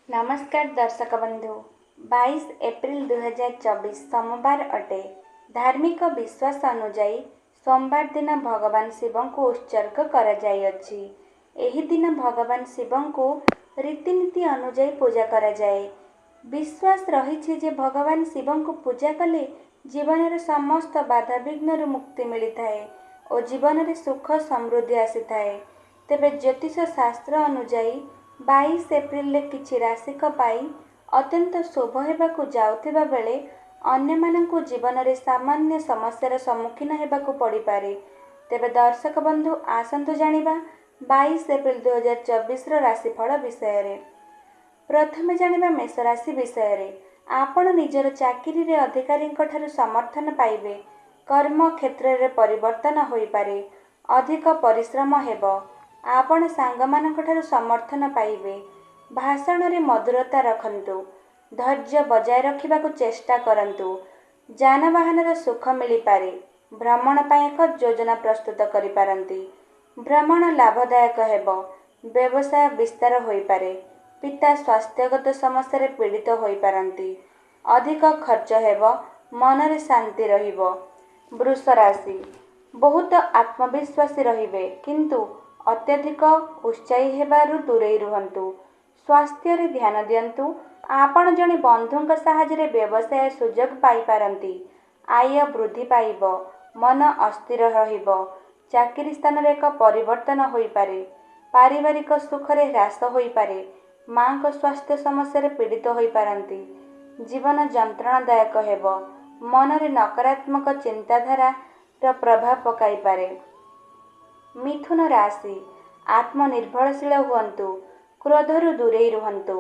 नमस्कार दर्शक बंधु। 22 एप्रिल 2024 सोमवार अटे। धार्मिक विश्वास अनुजाई सोमवार दिन भगवान शिव को उत्सर्ग कराଯାଇଛି। एही दिन भगवान शिव को रीतिनीति अनुजाई पूजा कराଯାए। विश्वास रही जे भगवान शिव को पूजा कले जीवन समस्त बाधा विघ्न मुक्ति मिलता है और जीवन में सुख समृद्धि आसी थाए। तेबे ज्योतिष शास्त्र अनुजाई 22 एप्रिल किछि राशिक पाई अत्यंत शुभ हेबाकु जाउथिबा बेले अन्यमानंकु जीवन में सामान्य समस्यार सम्मुखीन हेबाकु पड़िपारे। तेबे दर्शक बंधु आसंतु जानिबा 22 एप्रिल 2024 राशिफल विषय। प्रथमे जानिबा मेष राशि विषय। आपण निजर चाकरी रे अधिकारी ठारू समर्थन पाइबे। कर्म क्षेत्र रे परिवर्तन होई पारे। अधिक परिश्रम हेबो। आपण सांगमानक ठारू समर्थन पाइबे। भाषण रे मधुरता रखंतु। धैर्य बजाय रखिबाकु चेष्टा करंतु। जानवाहन सुख मिली पारे। भ्रमण पाए एक योजना प्रस्तुत करि पारंती। भ्रमण लाभदायक हेबो। व्यवसाय विस्तार होई पारे। पिता स्वास्थ्यगत समस्या रे पीड़ित होई पारंती। अधिक खर्च हेबो। मन रे शांति रहिबो। वृष राशि बहुत आत्मविश्वासी रहिबे किंतु अत्यधिक उत्साही हेबारु दूरेई रुहंतु। स्वास्थ्य रे ध्यान दियंतु। आपण जने बंधुंक सहायरे व्यवसाय सुजोग पाई पारंती। आय वृद्धि पाइबो। मन अस्थिर रहिबो। चाकरी स्थान रे एक परिवर्तन होई पारे। पारिवारिक सुख रे ह्रास होई पारे। मां को स्वास्थ्य समस्या रे पीड़ित होई पारंती। जीवन जंत्रणादायक हेबो। मन रे नकारात्मक चिंताधारा र प्रभाव पकाई पारे। मिथुन राशि आत्मनिर्भरशील हुअन्तु। क्रोधरु दूरेई रुहन्तु।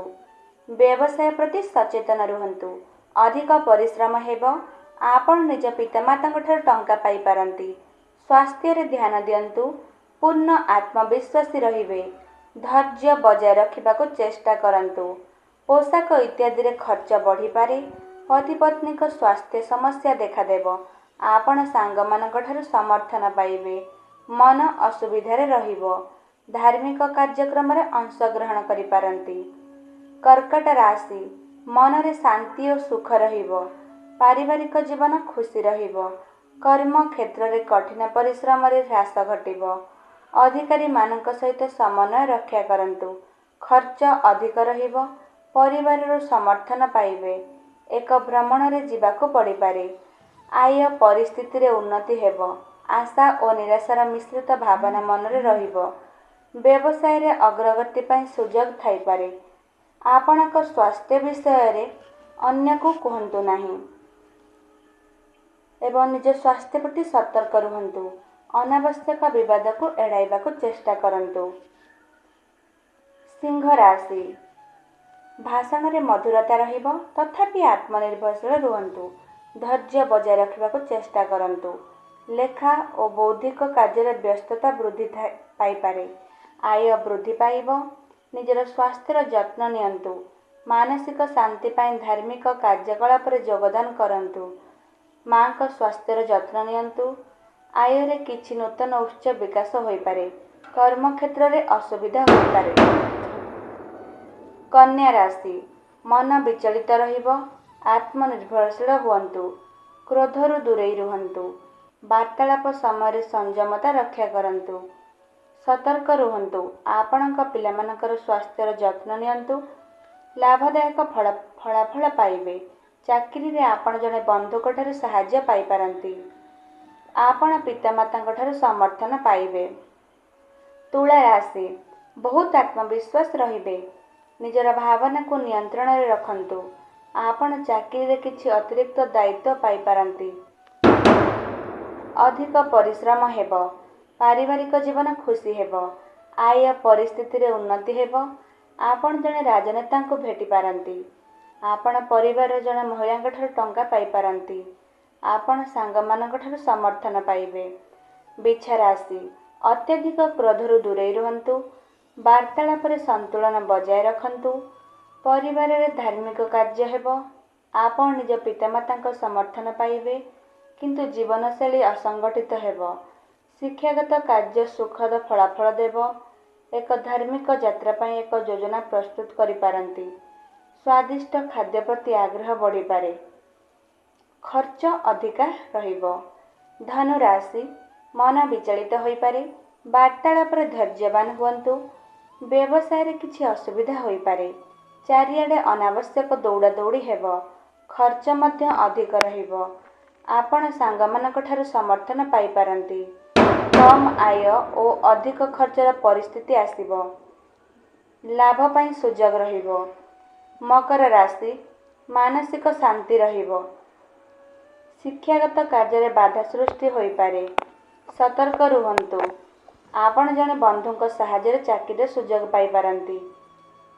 व्यवसाय प्रति सचेतन रुहन्तु। अधिक परिश्रम हेबो। आपण निज पितामाताଙ୍କ ठाରୁ टंका पाई पारंती। स्वास्थ्य रे ध्यान दियंतु। पूर्ण आत्मविश्वासी रहिबे। धैर्य बजाय रखिबाकु चेष्टा करंतु। पोशाक इत्यादि रे खर्च बढ़ी पारे। पति पत्नी को स्वास्थ्य समस्या देखा देबो। आपण सांगमानଙ୍କ ठाରୁ समर्थन पाइबे। मन असुविधारे रहिबो। धार्मिक कार्यक्रम रे अंशग्रहण करि पारंती। कर्कट राशि मन रे शांति और सुख रहिबो। पारिवारिक जीवन खुशी रहिबो। कर्म क्षेत्र रे कठिन परिश्रम रे ह्रास घटिबो। अधिकारी मानक सहित समन्वय रक्षा करंतु। खर्च अधिक रहिबो। परिवार रो समर्थन पाइबे। एक भ्रमण रे जीवाकु पड़ी पारे। आय परिस्थिति रे उन्नति हेबो। आशा और निराशार मिश्रित भावना मन रे रहिबो। व्यवसाय रे अग्रगति पाई सुजोग थाई पारे। आपणक स्वास्थ्य विषय रे अन्य को कहंतु नाही एवं निज स्वास्थ्य प्रति सतर्क रुहंतु। अनावश्यक विवाद को एड़ाइबा को चेष्टा करंतु। सिंह राशि भाषण रे मधुरता रहिबो तथापि आत्मनिर्भरशील रुहंतु। धैर्य बजाय रखिबा को चेष्टा करंतु। लेखा और बौद्धिक कार्य व्यस्तता वृद्धि पाई पारे। आय वृद्धि पाइबो। निजर स्वास्थ्यर जत्न नियंतु। मानसिक शांति पाई धार्मिक कार्यकलाप रे योगदान करंतु। मां को स्वास्थ्यर जत्न नियंतु। आय रे किछि नूतन उच्च विकास होई पारे। कर्म क्षेत्र रे असुविधा होई पारे। कन्या राशि मन विचलित रहिबो। आत्मनिर्भरशील हुअन्तु। क्रोधरु दूरेई रुहन्तु। वार्तालाप समय संयमता रक्षा करंतु। सतर्क रुहन्तु। आपणक पिलामानकर स्वास्थ्यर जत्न नियंतु। लाभदायक फलाफल पाइबे। चाकरी रे आपण जने बंधुक ठारू सहाय्य पाई पारंती। आपण पितामाताଙ୍କ ठारू समर्थन पाइबे। तुला राशि बहुत आत्मविश्वास रहिबे। निजर भावना को नियंत्रण रे रखंतु। आपण चाकरी रे किछि अतिरिक्त दायित्व पाई पारंती। अधिक परिश्रम हेबो। पारिवारिक जीवन खुशी हेबो। आय परिस्थिति रे उन्नति हेबो। आपण जने राजनेता को भेटी पारंती। आपण परिवार जने महिला ठारू टंका पाई पारंती। आपण सांगमानଙ୍କ ठारू समर्थन पाइबे। बिछा राशि अत्यधिक क्रोधरु दूरेई रुहन्तु। वार्तालाप रे संतुलन बजाय रखन्तु। परिवार रे धार्मिक कार्य हेबो। आपण निज पितामाताଙ୍କ समर्थन पाइबे किंतु जीवनशैली असंगठित हेबो। शिक्षागत कार्य सुखद फलाफल देव। एक धार्मिक यात्रा पाई एक योजना प्रस्तुत करि पारंती। स्वादिष्ट खाद्य प्रति आग्रह बढ़िपारे। खर्च अधिका रहिबो। धनु राशि मन विचलित होइपारे। वार्तालापर धैर्यवान हुअन्तु। व्यवसाय रे किछि असुविधा होइपारे। चारिआडे अनावश्यक दौड़ा दौड़ी हेबो। खर्च मध्य अधिक रहिबो। आपण सांगमानक ठारु समर्थन पाई पारंती। कम आय और अधिक खर्चर परिस्थिति आसिबो। लाभ पाई सुजोग रहिबो। मकर राशि मानसिक शांति रहिबो। शिक्षागत कार्य बाधा सृष्टि होइपारे। सतर्क रुहन्तु। आपण जने बंधुक साहाय्य चाकरी सुजोग पाई पारंती।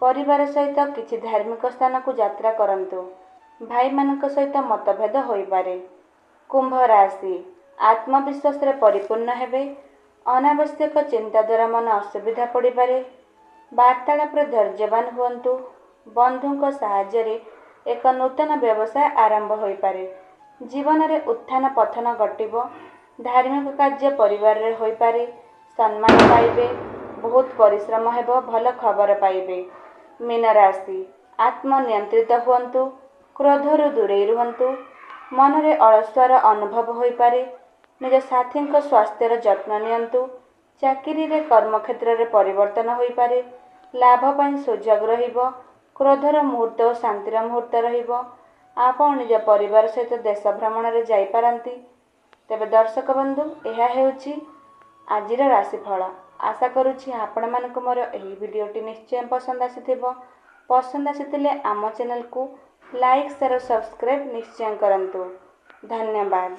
परिवार सहित किछि धार्मिक स्थान को यात्रा करंतु। भाई मानक सहित मतभेद होइपारे। कुंभ राशि आत्मविश्वास रे परिपूर्ण हेबे। अनावश्यक चिंता द्वारा मन असुविधा पड़िपारे। वार्तालाप धैर्यवान हुअन्तु। बंधुक साहाय्य एक नूतन व्यवसाय आरंभ होइपारे। जीवन रे उत्थान पथन घटिबो। धार्मिक कार्य परिवार रे होइपारे। सम्मान पाइबे। बहुत परिश्रम हेबो। भल खबर पाइबे। मीन राशि आत्मनियंत्रित हुअन्तु। क्रोधरु दूरे रुहन्तु। मन रे अलस्वर अनुभव होइपारे। निज साथी स्वास्थ्यर जत्न नियंतु। चाकरी रे कर्मक्षेत्र रे परिवर्तन होइपारे। लाभ पाई सुजोग रहिबो। क्रोधर मुहूर्त और शांतिर मुहूर्त रहिबो। आपण निज परिवार सहित देश भ्रमण रे जाई पारंती। तेबे दर्शक बंधु यह हेउची आजिर राशिफल। आशा करुछि आपण मानक मोर एही भिडियोटी निश्चय पसंद आसीथिबो। पसंद आसीथिले आम चैनल को लाइक शेयर और सब्सक्राइब निश्चय करंतु। धन्यवाद।